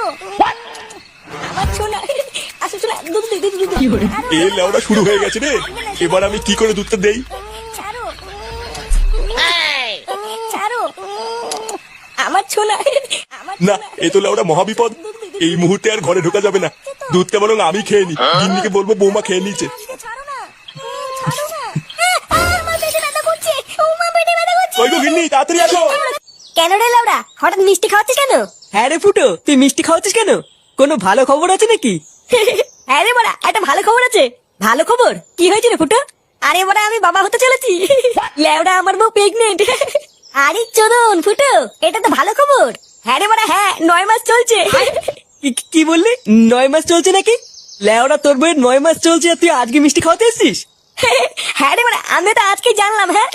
ছাড়ো আমার সোনা আসো সোনা দুধ দে দুধ দে এই লেওড়া শুরু হয়ে গেছে রে। এবার আমি কি করে দুধটা দেই? ছাড়ো ছাড়ো আমার সোনা আমার না, এ তো লেওড়া মহাবিপদ। এই মুহূর্তে আর ঘরে ঢোকা যাবে না। দুধটা বরং আমি খেয়ে নি। গিন্নিকে বলবো বৌমা খেয়ে নিয়েছে। ছাড়ো না ছাড়ো না আমার পেটে ব্যথা করছে ও মা পেটে ব্যথা করছে ওই গো গিন্নি, তাড়াতাড়ি আসো। কেন রে লাউড়া হঠাৎ মিষ্টি খাওয়াচ্ছিস কেন? হ্যাঁ রে ফুটো, তুই মিষ্টি খাওয়াচ্ছিস কেন? কোনো ভালো খবর আছে নাকি? হ্যাঁ রে বড়া, একটা ভালো খবর আছে। ভালো খবর? কি হয়েছে রে ফুটো? আরে বড়া, আমি বাবা হতে চলেছি। লেওড়া, আমার বউ প্রেগনেন্ট। আরে চোদন ফুটো, এটা তো ভালো খবর। হ্যাঁ রে বড়া, হ্যাঁ 9 মাস চলছে। কি বললি? 9 মাস চলছে নাকি? লেওড়া, তোর বইয়ের 9 মাস চলছে আর তুই আজকে মিষ্টি খাওয়াতে এসেছিস? হ্যাঁ রে বড়া, আমি তো আজকে জানলাম। হ্যাঁ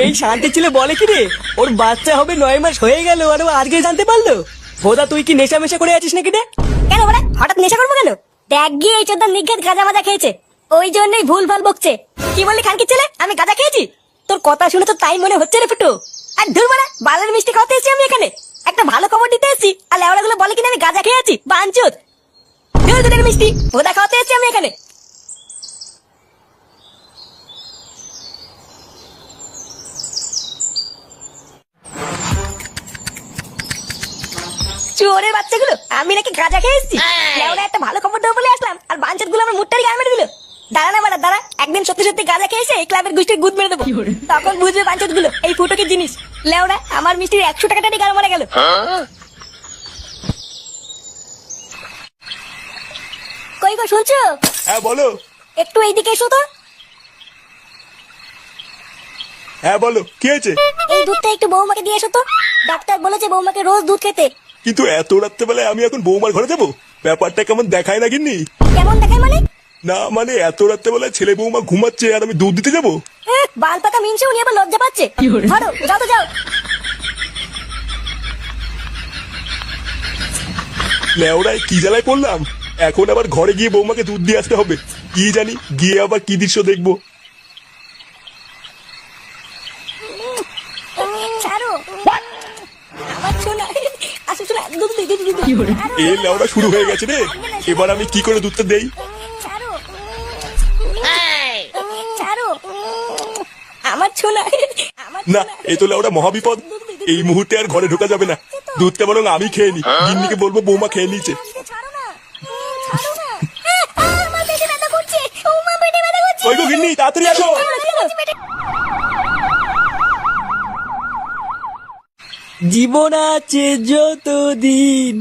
এই শান্তি ছিল বলে কি রে, ওর বাচ্চা হবে 9 মাস হয়ে গেল আর ও আজকে জানতে পারলো? ভোদা, তুই কি নেশা মেশা করে আছিস নাকি রে? কেন বড়া, হঠাৎ নেশা করবো কেন? দেখ গিয়ে এই চোদন নিঘাত গাঁজা মাজা খেয়েছে, ওই জন্যই ভুল ভাল বকছে। কি বললি খানকি ছেলে, আমি গাঁজা খেয়েছি? তোর কথা শুনে তো তাই মনে হচ্ছে রে ফুটো। আর ধুর বড়া, বালের মিষ্টি খাওয়াতে এসেছি আমি এখানে। একটা ভালো খবর দিতে এসেছি আর লেওড়া গুলো বলে কিনা আমি গাঁজা খেয়েছি। বাঞ্চোদ ধুর দুধের মিষ্টি ভোদা খাওয়াতে এসেছি আমি এখানে। চোরের বাচ্চাগুলো, আমি নাকি গাঁজা খেয়ে এসেছি। লেওড়া, একটা ভালো খবর দেবো বলে আসলাম আর বাঞ্চোদ গুলো আমার মুটটারি গায়ে মেরে দিল। দাঁড়া না বাড়া, দাঁড়া, একদিন সত্যি সত্যি গাঁজা খেয়েছে এই ক্লাবের গোষ্ঠীর গুদ মেরে দেবো, তখন বুঝবে বাঞ্চোদ গুলো এই ফুটো কি জিনিস। লেওড়া, আমার মিষ্টির 100 টাকাটা গায়ে মারা গেল। কই গো, শুনছো? হ্যাঁ বলো। একটু এইদিকে এসো তো। হ্যাঁ বলো, কি হয়েছে? এই দুধটা একটু বৌমাকে দিয়ে এসো তো। ডাক্তার বলেছে বৌমাকে রোজ দুধ খেতে। কিন্তু এত রাত্রেবেলায় আমি এখন বৌমার ঘরে যাবো? ব্যাপারটা কেমন দেখায় না গিন্নি? কেমন দেখায় মানে? না মানে, এত রাত্রেবেলায় ছেলে বৌমা ঘুমাচ্ছে আর আমি দুধ দিতে যাবো? বাল পাকা মিনছে, উনি আবার লজ্জা পাচ্ছে। ধরো, যাও তো যাও। লেওড়ায় কি জ্বালায় পড়লাম। এখন আবার ঘরে গিয়ে বৌমাকে দুধ দিয়ে আসতে হবে। কি জানি গিয়ে আবার কি দৃশ্য দেখবো। ছাড়ো আমার সোনা আসো সোনা দুধ দে দুধ দে এই লেওড়া শুরু হয়ে গেছে রে। এবার আমি কি করে দুধটা দেই? ছাড়ো ছাড়ো আমার সোনা আমার না, এ তো লেওড়া মহাবিপদ। এই মুহূর্তে আর ঘরে ঢোকা যাবে না। দুধটা বরং আমি খেয়ে নি। গিন্নিকে বলবো বৌমা খেয়ে নিয়েছে। ছাড়ো না ছাড়ো না আমার পেটে ব্যথা করছে ও মা পেটে ব্যথা করছে ওই গো গিন্নি, তাড়াতাড়ি আসো। জীবন আছে যতদিন